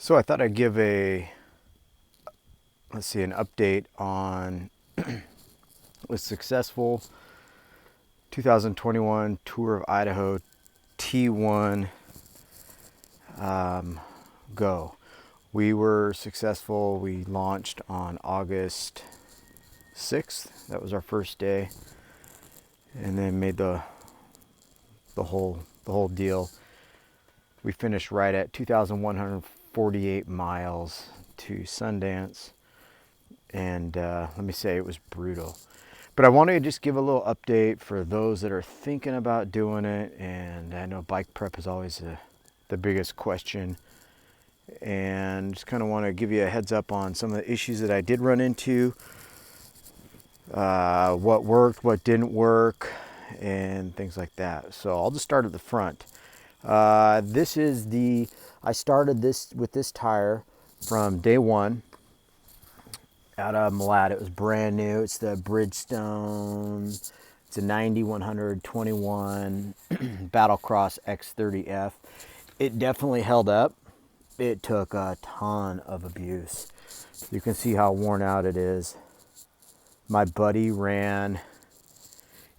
So I thought I'd give an update on a successful 2021 tour of Idaho T1 go. We were successful. We launched on August 6th. That was our first day, and then made the whole deal. We finished right at 2,148 miles to Sundance, and let me say it was brutal. But I wanted to just give a little update for those that are thinking about doing it, and I know bike prep is always the biggest question, and just kind of want to give you a heads up on some of the issues that I did run into, what worked, what didn't work, and things like that. So I'll just start at the front. I started this with this tire from day one out of Malad. It was brand new. It's the Bridgestone. It's a 90-121 Battlecross X30F. It definitely held up. It took a ton of abuse. You can see how worn out it is. My buddy ran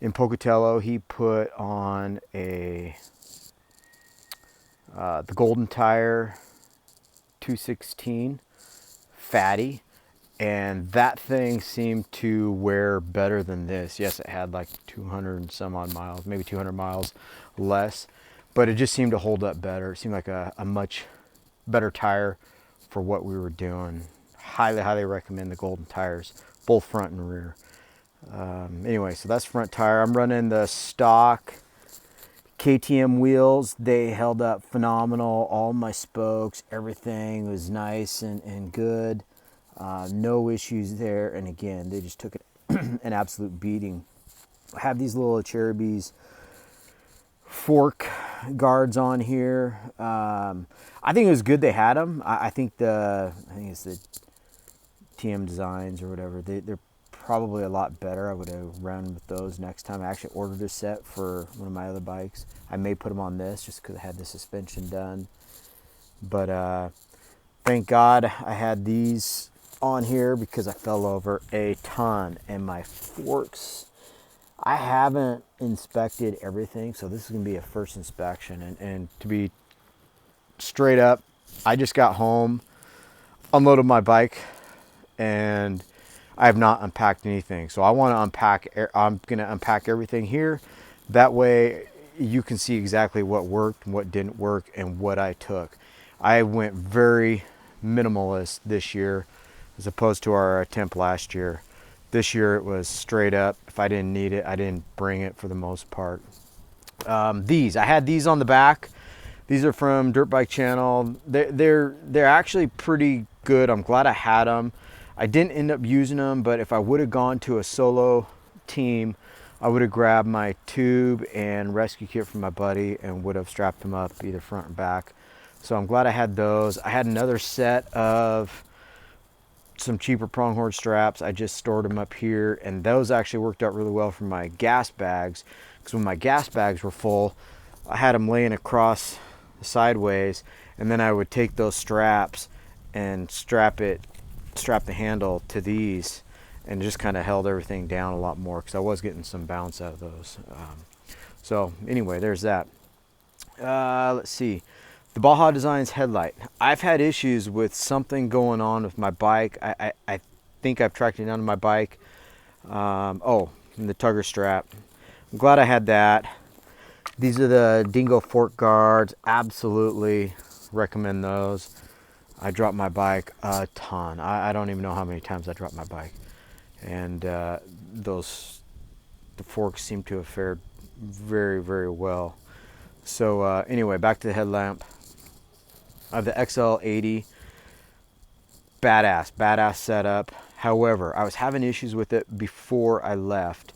in Pocatello. He put on the Golden Tire 216 fatty, and that thing seemed to wear better than this. Yes, it had like 200 and some odd miles, maybe 200 miles less, but it just seemed to hold up better. It seemed like a much better tire for what we were doing. Highly recommend the Golden tires, both front and rear. Anyway, so that's front tire. I'm running the stock KTM wheels. They held up phenomenal. All my spokes, everything was nice and good. No issues there. And again, they just took an absolute beating. I have these little Cherubies fork guards on here. I think it was good they had them. I think it's the TM Designs or whatever. They're probably a lot better. I would have run with those next time. I actually ordered a set for one of my other bikes. I may put them on this just because I had the suspension done. But thank God I had these on here because I fell over a ton. And my forks, I haven't inspected everything, so this is going to be a first inspection. And to be straight up, I just got home, unloaded my bike, and I have not unpacked anything. So I want to I'm going to unpack everything here. That way you can see exactly what worked and what didn't work and what I took. I went very minimalist this year as opposed to our attempt last year. This year it was straight up. If I didn't need it, I didn't bring it for the most part. I had these on the back. These are from Dirt Bike Channel. They're actually pretty good. I'm glad I had them. I didn't end up using them, but if I would have gone to a solo team, I would have grabbed my tube and rescue kit from my buddy and would have strapped them up either front or back. So I'm glad I had those. I had another set of some cheaper pronghorn straps. I just stored them up here, and those actually worked out really well for my gas bags, because when my gas bags were full, I had them laying across sideways, and then I would take those straps and strap the handle to these, and just kind of held everything down a lot more because I was getting some bounce out of those. So anyway, there's that. Let's see. The Baja Designs headlight. I've had issues with something going on with my bike. I think I've tracked it down to my bike. And the tugger strap. I'm glad I had that. These are the Dingo fork guards. Absolutely recommend those. I dropped my bike a ton. I don't even know how many times I dropped my bike. And the forks seem to have fared very well. So anyway, back to the headlamp. I have the XL80. Badass setup. However, I was having issues with it before I left,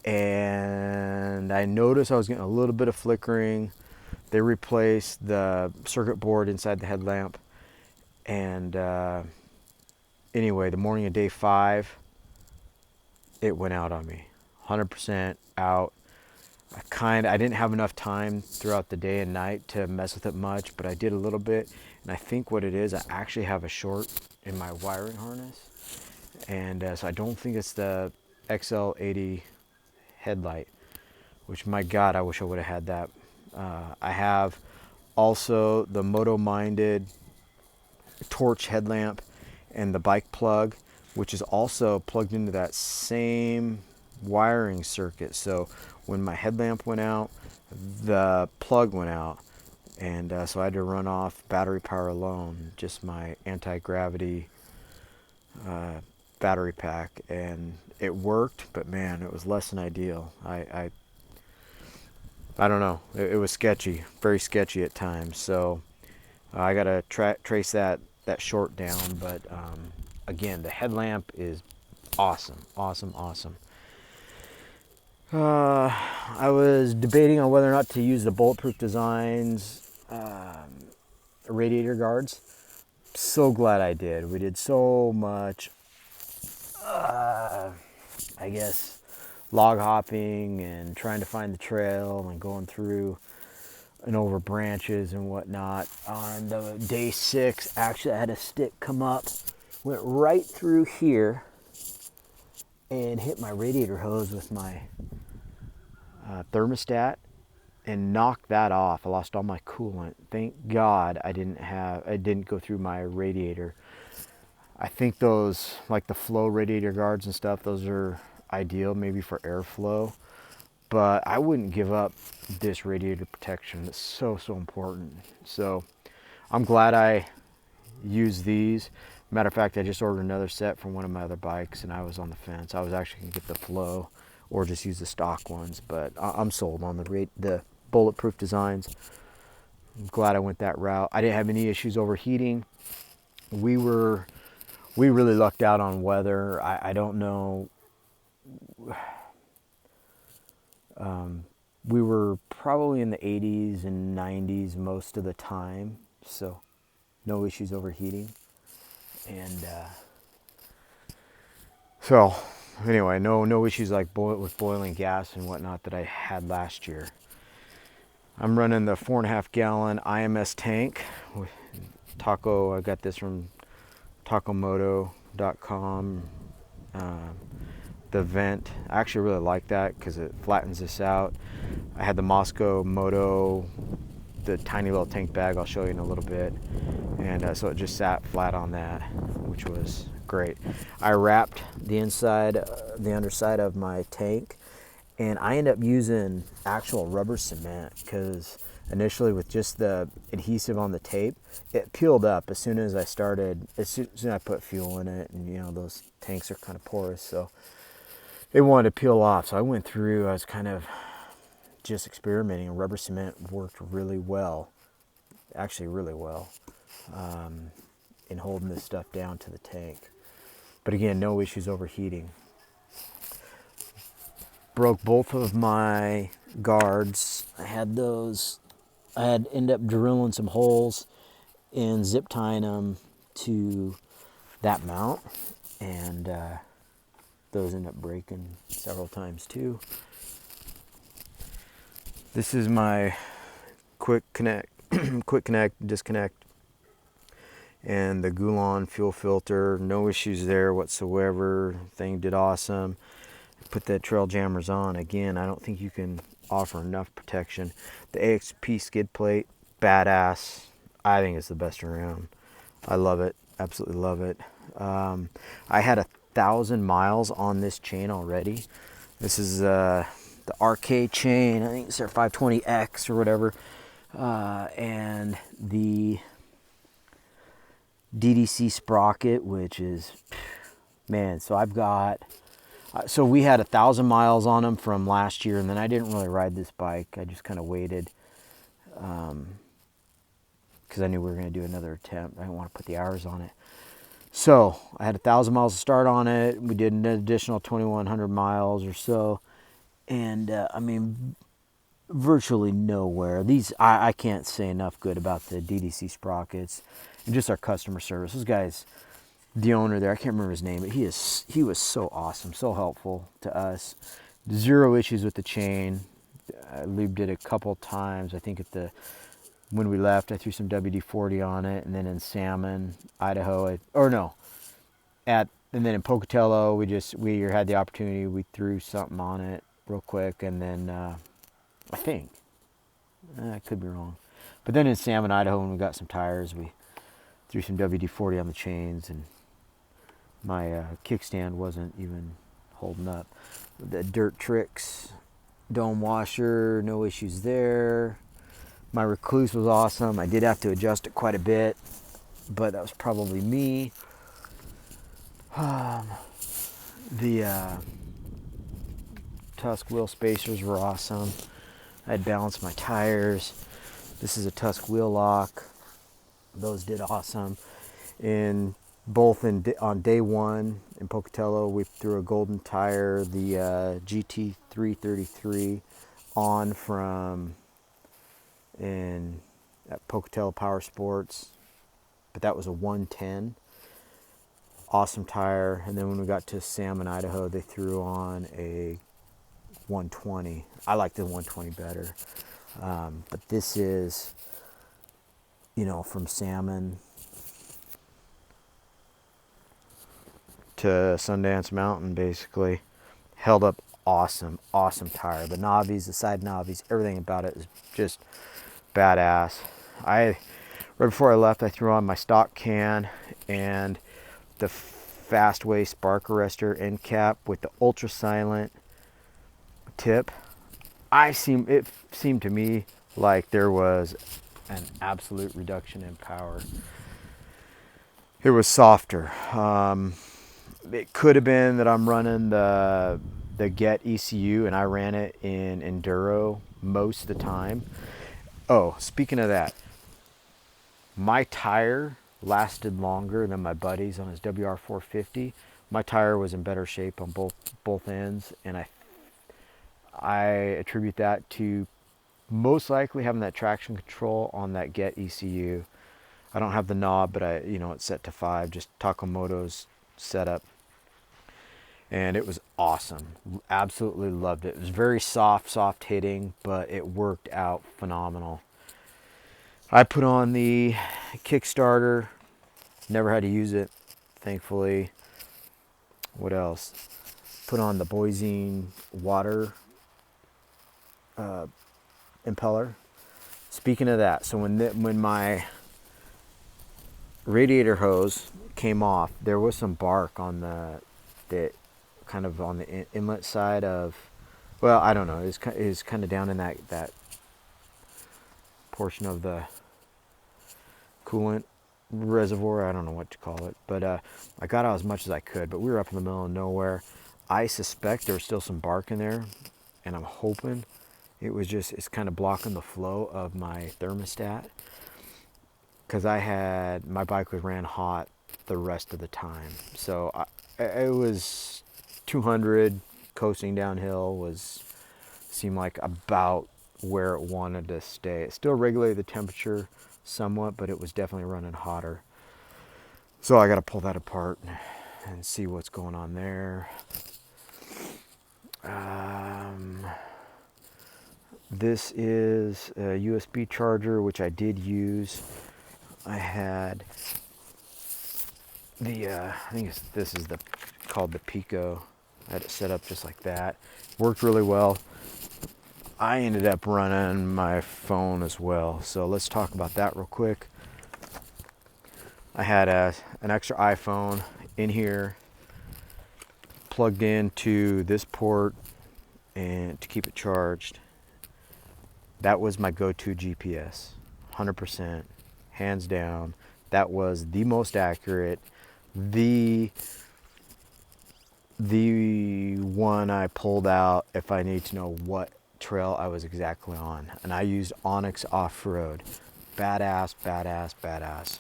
and I noticed I was getting a little bit of flickering. They replaced the circuit board inside the headlamp, and anyway, the morning of day 5, it went out on me. 100% out. I didn't have enough time throughout the day and night to mess with it much, but I did a little bit. And I think what it is, I actually have a short in my wiring harness. And so I don't think it's the XL80 headlight, which, my God, I wish I would have had that. I have also the moto-minded torch headlamp and the bike plug, which is also plugged into that same wiring circuit. So when my headlamp went out, the plug went out, and so I had to run off battery power alone, just my anti-gravity battery pack, and it worked, but man, it was less than ideal. I don't know, it was sketchy, very sketchy at times. So I gotta trace that short down, but again, the headlamp is awesome, awesome, awesome. I was debating on whether or not to use the Bulletproof Designs radiator guards. So glad I did. We did so much, I guess, log hopping and trying to find the trail and going through and over branches and whatnot. On the day 6, actually I had a stick come up, went right through here and hit my radiator hose with my thermostat and knocked that off. I lost all my coolant. Thank God I didn't go through my radiator. I think those, like the Flow radiator guards and stuff, those are ideal maybe for airflow, but I wouldn't give up this radiator protection. It's so important. So I'm glad I used these. Matter of fact, I just ordered another set from one of my other bikes, and I was on the fence. I was actually gonna get the Flow or just use the stock ones, but I'm sold on the Bulletproof Designs. I'm glad I went that route. I didn't have any issues overheating. We really lucked out on weather. I don't know. We were probably in the 80s and 90s most of the time, so no issues overheating. And so anyway, no issues like with boiling gas and whatnot that I had last year. I'm running the 4.5 gallon IMS tank with Taco. I got this from tacomoto.com. The vent, I actually really like that because it flattens this out. I had the Moscow Moto, the tiny little tank bag, I'll show you in a little bit, and so it just sat flat on that, which was great. I wrapped the underside of my tank, and I end up using actual rubber cement because initially with just the adhesive on the tape, it peeled up as soon as I put fuel in it, and those tanks are kind of porous, so it wanted to peel off. So I went through, I was kind of just experimenting, and rubber cement worked really well, actually really well, in holding this stuff down to the tank. But again, no issues overheating. Broke both of my guards. I had ended up drilling some holes and zip tying them to that mount, and those end up breaking several times too. This is my quick connect, disconnect, and the Goulon fuel filter. No issues there whatsoever. Thing did awesome. Put the trail jammers on. Again, I don't think you can offer enough protection. The AXP skid plate, badass. I think it's the best around. I love it. Absolutely love it. I had 1,000 miles on this chain already. This is the RK chain. I think it's their 520X or whatever. And the DDC sprocket, which is, man, so I've got, so we had 1,000 miles on them from last year, and then I didn't really ride this bike. I just kind of waited because I knew we were going to do another attempt. I didn't want to put the hours on it. So I had 1,000 miles to start on it. We did an additional 2,100 miles or so. And I mean, virtually nowhere. I can't say enough good about the DDC sprockets and just our customer service. This guy's the owner there. I can't remember his name, but he was so awesome, so helpful to us. Zero issues with the chain. I lubed it a couple times. I think when we left, I threw some WD-40 on it, and then in Salmon, Idaho, and then in Pocatello, we had the opportunity. We threw something on it real quick, and then I think I could be wrong, but then in Salmon, Idaho, when we got some tires, we threw some WD-40 on the chains, and my kickstand wasn't even holding up. The Dirt Tricks dome washer, no issues there. My Recluse was awesome. I did have to adjust it quite a bit, but that was probably me. The Tusk wheel spacers were awesome. I had balanced my tires. This is a Tusk wheel lock. Those did awesome. On day one in Pocatello, we threw a golden tire, the GT333, on from at Pocatello Power Sports, but that was a 110. Awesome tire. And then when we got to Salmon, Idaho, they threw on a 120. I like the 120 better. But this is, from Salmon to Sundance Mountain, basically. Held up awesome tire. The knobbies, the side knobbies, everything about it is just badass. Right before I left, I threw on my stock can and the Fastway spark arrestor end cap with the ultra silent tip. It seemed to me like there was an absolute reduction in power. It was softer. It could have been that I'm running the Get ECU and I ran it in enduro most of the time. Oh, speaking of that, my tire lasted longer than my buddy's on his WR450. My tire was in better shape on both ends, and I attribute that to most likely having that traction control on that Get ECU. I don't have the knob, but it's set to 5, just Takamoto's setup. And it was awesome. Absolutely loved it. It was very soft hitting, but it worked out phenomenal. I put on the Kickstarter, never had to use it, thankfully. What else? Put on the Boise water impeller. Speaking of that, so when my radiator hose came off, there was some bark on the kind of on the inlet side of, well, I don't know, it was kind of down in that portion of the coolant reservoir. I don't know what to call it, but I got out as much as I could, but we were up in the middle of nowhere. I suspect there's still some bark in there, and I'm hoping it's kind of blocking the flow of my thermostat, because my bike ran hot the rest of the time. So it was 200 coasting downhill seemed like about where it wanted to stay. It still regulated the temperature somewhat, but it was definitely running hotter. So I got to pull that apart and see what's going on there. This is a USB charger, which I did use. I had I think this is called the Pico. I had it set up just like that. Worked really well. I ended up running my phone as well. So let's talk about that real quick. I had an extra iPhone in here, plugged into this port, and to keep it charged. That was my go-to GPS, 100%, hands down. That was the most accurate, the one I pulled out if I need to know what trail I was exactly on. And I used Onyx Off-Road. Badass.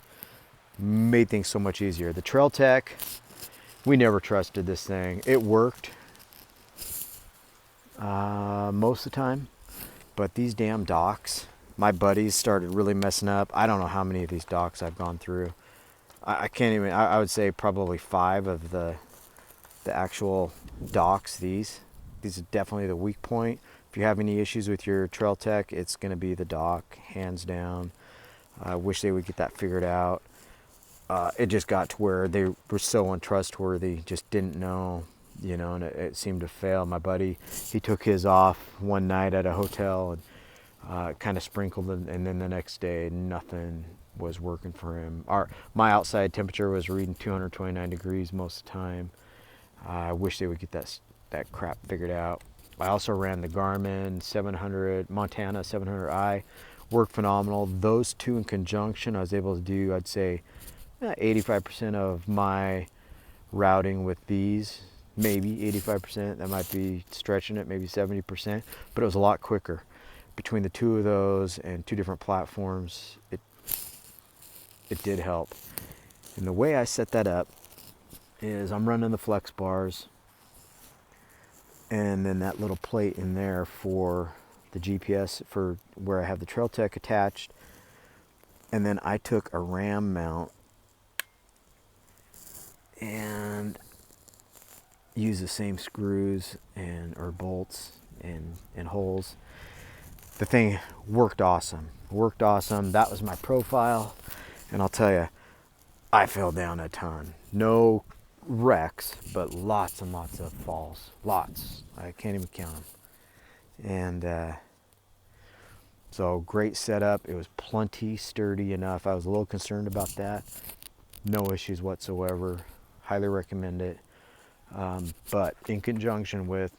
Made things so much easier. The Trail Tech, we never trusted this thing. It worked most of the time, but these damn docks, my buddies started really messing up. I don't know how many of these docks I've gone through. I can't even, I would say probably 5 of the actual docks. These are definitely the weak point. If you have any issues with your trail tech, it's going to be the dock, hands down. I wish they would get that figured out. It just got to where they were so untrustworthy, just didn't know, you know, and it seemed to fail. My buddy, he took his off one night at a hotel and kind of sprinkled it, and then the next day nothing was working for him. My outside temperature was reading 229 degrees most of the time. I wish they would get that crap figured out. I also ran the Garmin 700, Montana 700i, worked phenomenal. Those two in conjunction, I was able to do, I'd say, 85% of my routing with these, maybe 85%. That might be stretching it, maybe 70%, but it was a lot quicker. Between the two of those and two different platforms, it did help. And the way I set that up is I'm running the flex bars and then that little plate in there for the GPS for where I have the trail tech attached. And then I took a ram mount and used the same screws or bolts and holes. The thing worked awesome. That was my profile. And I'll tell you, I fell down a ton. No wrecks, but lots and lots of falls. Lots. I can't even count them. And so great setup. It was plenty sturdy enough. I was a little concerned about that. No issues whatsoever. Highly recommend it. But in conjunction with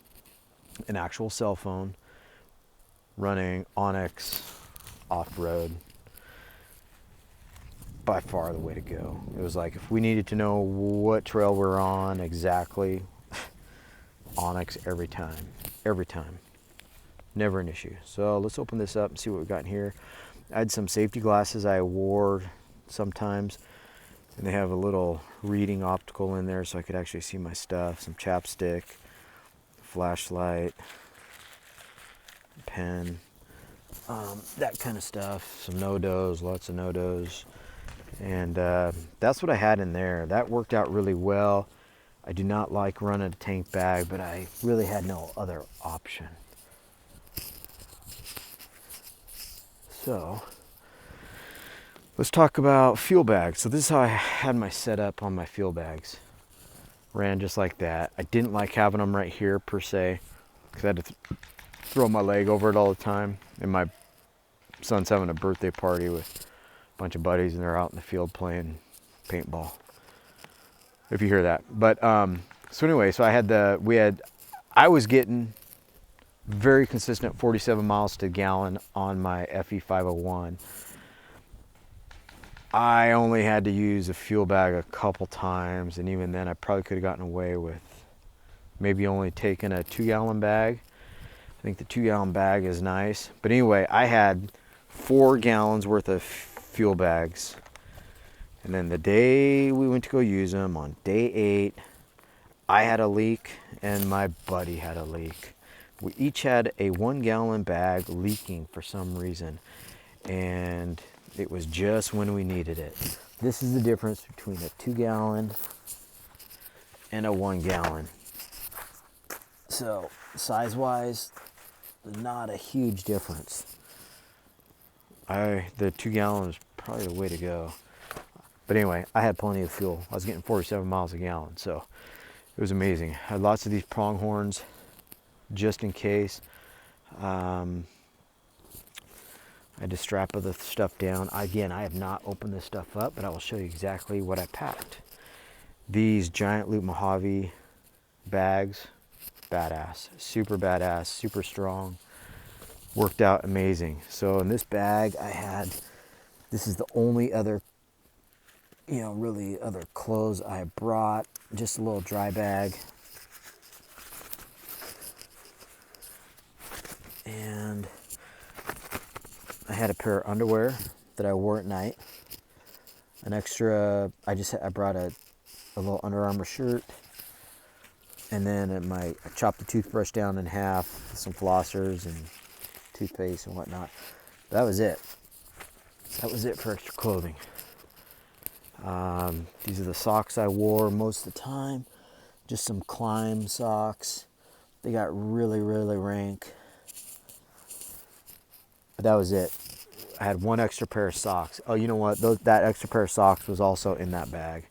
an actual cell phone, running Onyx off-road, by far the way to go. It was like, if we needed to know what trail we're on exactly, Onyx every time, never an issue. So let's open this up and see what we've got in here. I had some safety glasses I wore sometimes, and they have a little reading optical in there so I could actually see my stuff. Some chapstick, flashlight, pen, that kind of stuff. Some no-dos, lots of no-dos. And that's what I had in there. That worked out really well. I do not like running a tank bag, but I really had no other option. So let's talk about fuel bags. So this is how I had my setup on my fuel bags. Ran just like that. I didn't like having them right here per se, because I had to throw my leg over it all the time. And my son's having a birthday party with a bunch of buddies, and they're out in the field playing paintball, if you hear that. But so anyway, so I was getting very consistent 47 miles to gallon on my FE 501. I only had to use a fuel bag a couple times, and even then I probably could have gotten away with maybe only taking a 2-gallon bag. I think the 2-gallon bag is nice. But anyway, I had 4 gallons worth of fuel bags. And then the day we went to go use them, on day 8, I had a leak and my buddy had a leak. We each had a 1-gallon bag leaking for some reason. And it was just when we needed it. This is the difference between a 2-gallon and a 1-gallon. So size-wise, not a huge difference. The 2-gallon is probably the way to go. But anyway, I had plenty of fuel. I was getting 47 miles a gallon, so it was amazing. I had lots of these pronghorns just in case. I had to strap the stuff down. Again, I have not opened this stuff up, but I will show you exactly what I packed. These giant loop Mojave bags, badass, super strong, worked out amazing. So in this bag I had, this is the only other, really other clothes I brought, just a little dry bag. And I had a pair of underwear that I wore at night. An extra, I brought a little Under Armour shirt. And then I chopped the toothbrush down in half with some flossers and toothpaste and whatnot. That was it. That was it for extra clothing. These are the socks I wore most of the time. Just some KLIM socks. They got really rank. that was it. I had one extra pair of socks. Oh, you know what? That extra pair of socks was also in that bag.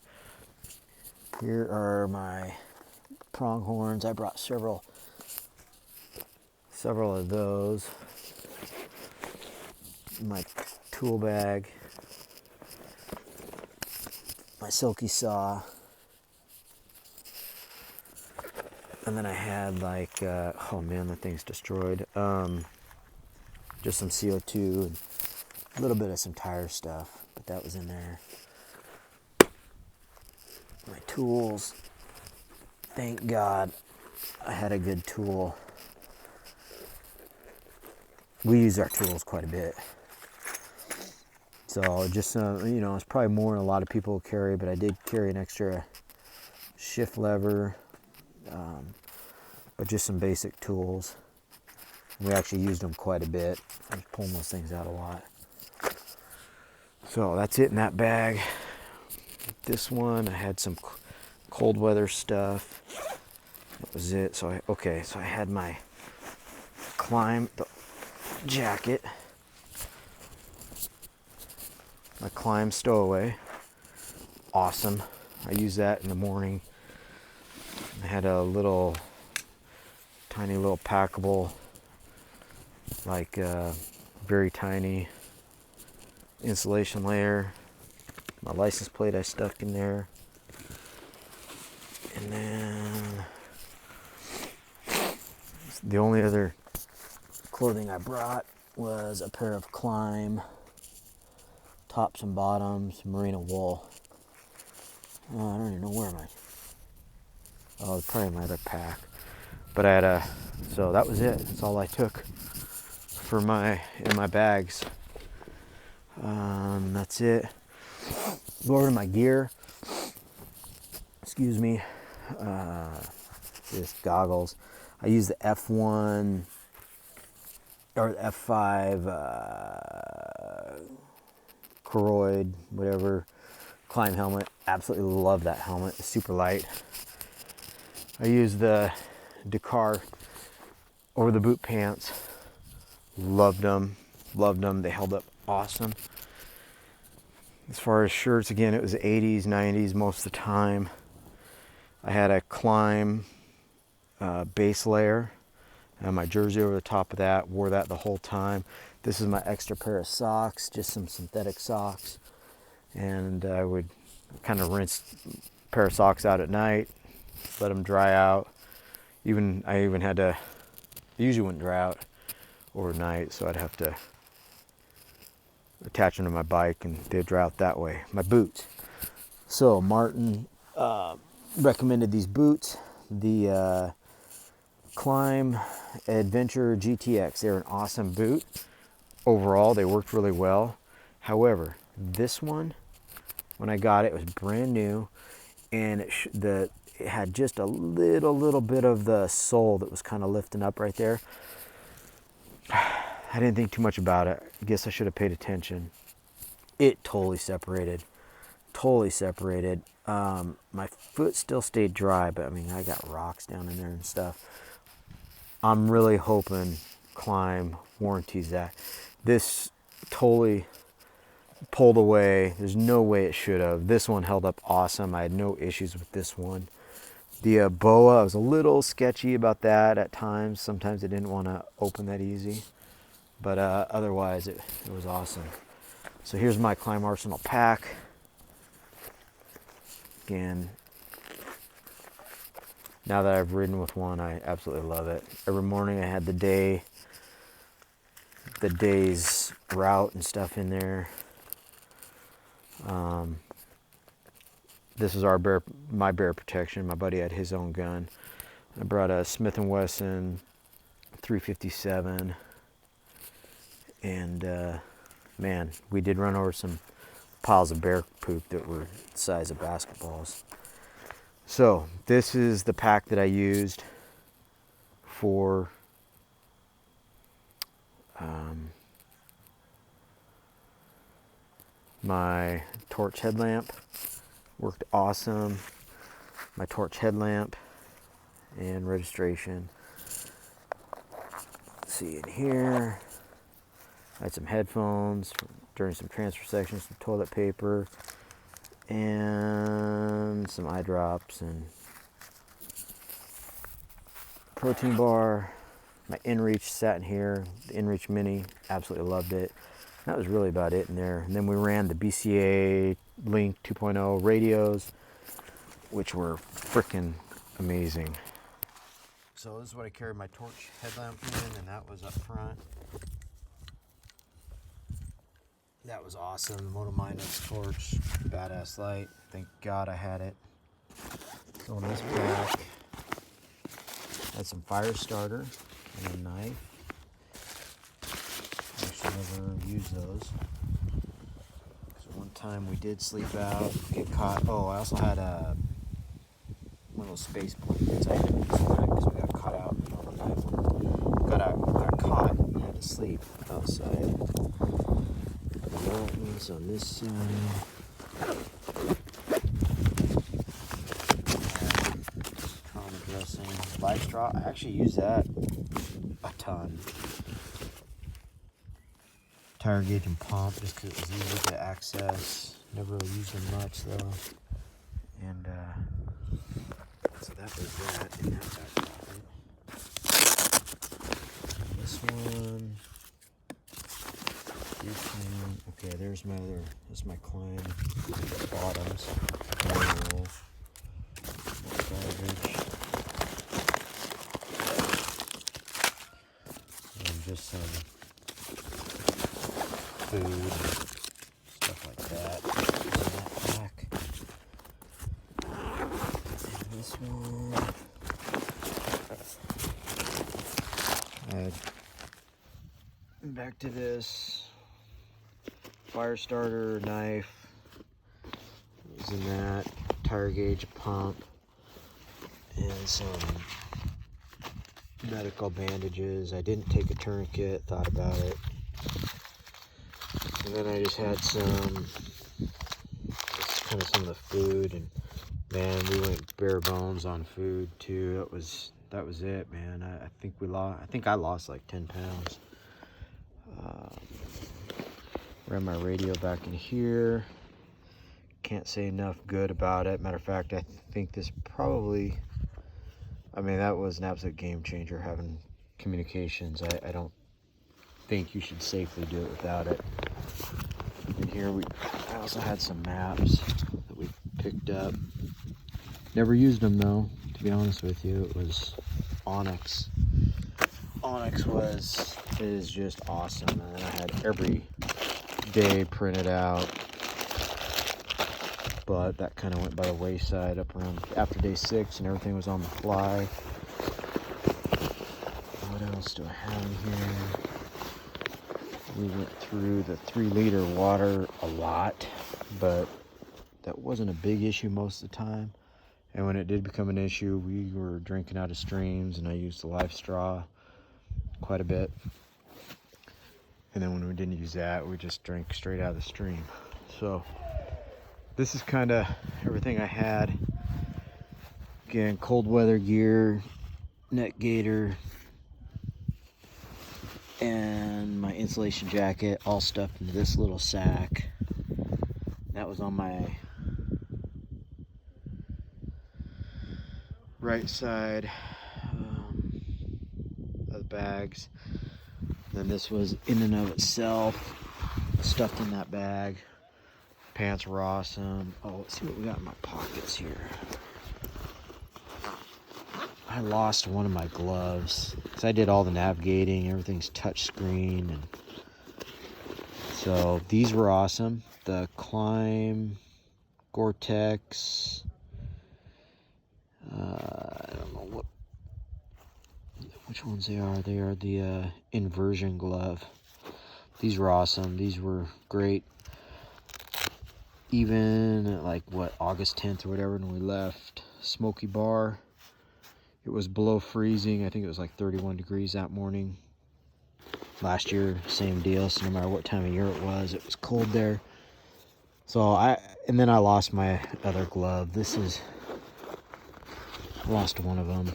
Here are my pronghorns. I brought several of those. My tool bag. My silky saw. And then I had like, oh man, that thing's destroyed. Just some CO2 and a little bit of some tire stuff, but that was in there. My tools. Thank God I had a good tool. We use our tools quite a bit. So just, you know, it's probably more than a lot of people carry, but I did carry an extra shift lever, but just some basic tools. We actually used them quite a bit. I was pulling those things out a lot. So that's it in that bag. This one, I had some cold weather stuff. That was it. So I had my KLIM jacket, my KLIM stowaway. Awesome. I use that in the morning. I had a little, tiny little packable, like very tiny insulation layer. My license plate I stuck in there. And then the only other clothing I brought was a pair of KLIM tops and bottoms, merino wool. I don't even know where am I. Oh, it's probably in my other pack. But I had so that was it. That's all I took for in my bags. That's it. Go over to my gear. Excuse me. Just goggles. I use the F1 or the F5 Coroid, whatever, KLIM helmet. Absolutely love that helmet. It's super light. I use the Dakar over the boot pants. Loved them. They held up awesome. As far as shirts, again, it was 80s, 90s most of the time. I had a KLIM base layer and my jersey over the top of that. Wore that the whole time. This is my extra pair of socks, just some synthetic socks. And I would kind of rinse a pair of socks out at night, let them dry out. I even had to, usually wouldn't dry out overnight, so I'd have to attach them to my bike and they'd dry out that way. My boots. So Martin recommended these boots, the KLIM Adventure GTX. They're an awesome boot. Overall, they worked really well. However, this one, when I got it, it was brand new, and it had just a little bit of the sole that was kind of lifting up right there. I didn't think too much about it. I guess I should have paid attention. It totally separated. My foot still stayed dry, but I mean, I got rocks down in there and stuff. I'm really hoping KLIM warranties that. This totally pulled away. There's no way it should have. This one held up awesome. I had no issues with this one. The BOA, I was a little sketchy about that at times. Sometimes I didn't want to open that easy. But otherwise, it was awesome. So here's my KLIM Arsenal pack. Again, now that I've ridden with one, I absolutely love it. Every morning I had the day's route and stuff in there. This is my bear protection. My buddy had his own gun. I brought a Smith & Wesson 357, and man, we did run over some piles of bear poop that were the size of basketballs. So this is the pack that I used for my torch headlamp. Worked awesome. My torch headlamp and registration. Let's see in here. I had some headphones during some transfer sections, some toilet paper, and some eye drops and protein bar. My InReach sat in here, the InReach Mini, absolutely loved it. That was really about it in there. And then we ran the BCA Link 2.0 radios, which were freaking amazing. So this is what I carried my torch headlamp in, and that was up front. That was awesome. The Moto Minus torch, badass light. Thank God I had it. So in this pack, I had some fire starter and a knife. I actually never used those. So one time we did sleep out, get caught. Oh, I also had one of those space blankets. I didn't use that because we got caught out on the night. Got caught and had to sleep outside. Mountains on this side. Trauma dressing. Live straw. I actually use that a ton. Tire gauge and pump just because it was easy to access. Never really used them much though. And so that was that in that back pocket. This one. Okay, there's my other. This is my KLIM bottoms. Garbage. And just some food, stuff like that. In that pack. And this one. Back to this. Fire starter, knife, using that, tire gauge, pump, and some medical bandages. I didn't take a tourniquet, thought about it. And then I just had some of the food, and man, we went bare bones on food too. That was it, man. I think I lost like 10 pounds. Ran my radio back in here. Can't say enough good about it. Matter of fact, I think this probably, that was an absolute game changer, having communications. I don't think you should safely do it without it. In here, I also had some maps that we picked up. Never used them though, to be honest with you. It was Onyx. Onyx is just awesome, and I had every day printed out, but that kind of went by the wayside up around after day 6, and everything was on the fly. What else do I have in here? We went through the 3-liter water a lot, but that wasn't a big issue most of the time. And when it did become an issue, we were drinking out of streams, and I used the live straw quite a bit. And then when we didn't use that, we just drank straight out of the stream. So this is kind of everything I had. Again, cold weather gear, neck gaiter, and my insulation jacket all stuffed into this little sack. That was on my right side of the bags. Then this was in and of itself stuffed in that bag. Pants were awesome. Oh, let's see what we got in my pockets here. I lost one of my gloves because I did all the navigating. Everything's touch screen, and so these were awesome. The KLIM Gore-Tex. I don't know which ones they are. They are the inversion glove. These were awesome. These were great. Even at like August 10th or whatever, when we left Smoky Bar, it was below freezing. I think it was like 31 degrees that morning. Last year, same deal. So no matter what time of year it was cold there. So and then I lost my other glove. Lost one of them.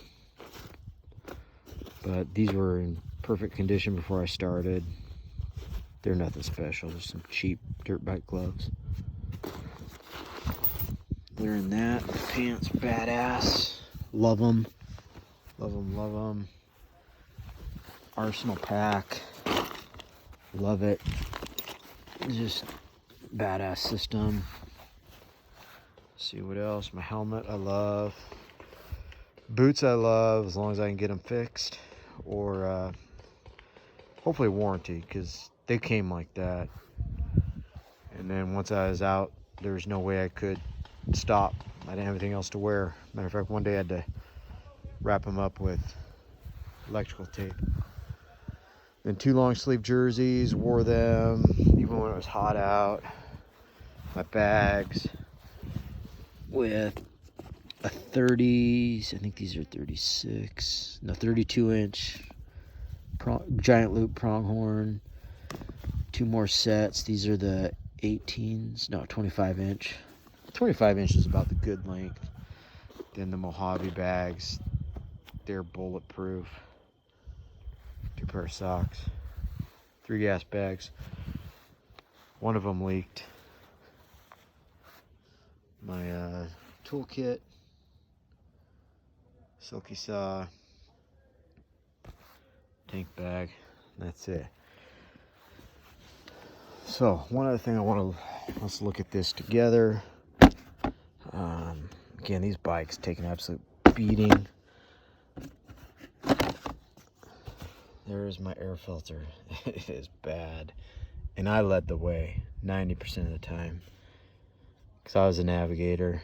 But these were in perfect condition before I started. They're nothing special. They're some cheap dirt bike gloves. Other than that, the pants badass. Love them. Love them, love them. Arsenal pack. Love it. Just badass system. Let's see what else. My helmet I love. Boots I love, as long as I can get them fixed. Or hopefully warranty, because they came like that. And then once I was out, there was no way I could stop. I didn't have anything else to wear. Matter of fact, one day I had to wrap them up with electrical tape. Then 2 long sleeve jerseys, wore them even when it was hot out. My bags with a 30s, I think these are 36, no, 32 inch giant loop pronghorn. 2 more sets. These are the 18s, no, 25 inch. 25 inch is about the good length. Then the Mojave bags, they're bulletproof. 2 pair of socks. 3 gas bags. One of them leaked. My toolkit, silky saw, tank bag, that's it. So one other thing let's look at this together. Again, these bikes take an absolute beating. There's my air filter. It is bad, and I led the way 90% of the time because I was a navigator.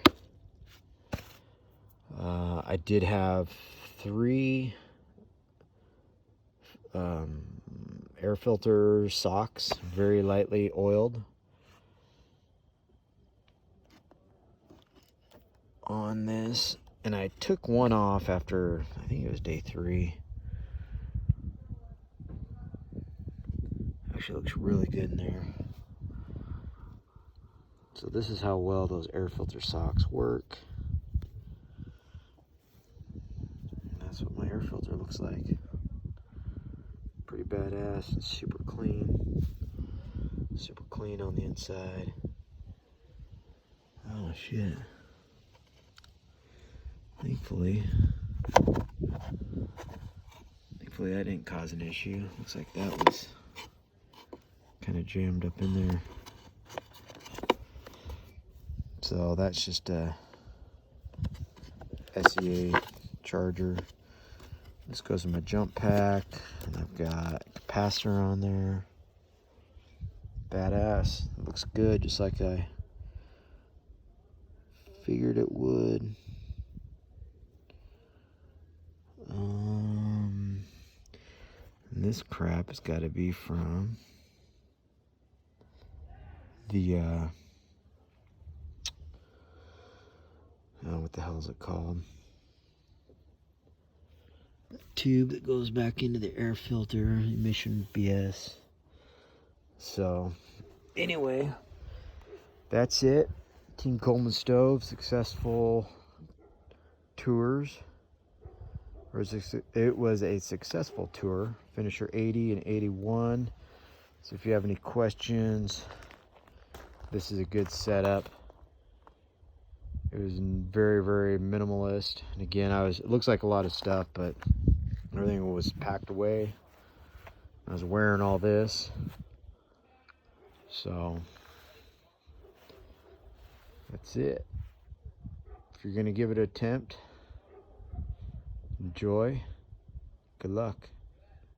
I did have 3 air filter socks, very lightly oiled, on this, and I took one off after, I think it was day 3. Actually looks really good in there. So this is how well those air filter socks work. And that's what my air filter looks like. Pretty badass and super clean. Super clean on the inside. Oh shit. Thankfully that didn't cause an issue. Looks like that was kind of jammed up in there. So that's just a SE8 charger. This goes in my jump pack, and I've got a capacitor on there. Badass. It looks good, just like I figured it would. And this crap has got to be from the what the hell is it called? Tube that goes back into the air filter, emission BS. So anyway, that's it. Team Coleman Stove, successful tours. It was a successful tour, finisher 80 and 81. So if you have any questions, this is a good setup. It was very, very minimalist. And again, it looks like a lot of stuff, but everything was packed away. I was wearing all this. So that's it. If you're gonna give it an attempt, enjoy. Good luck.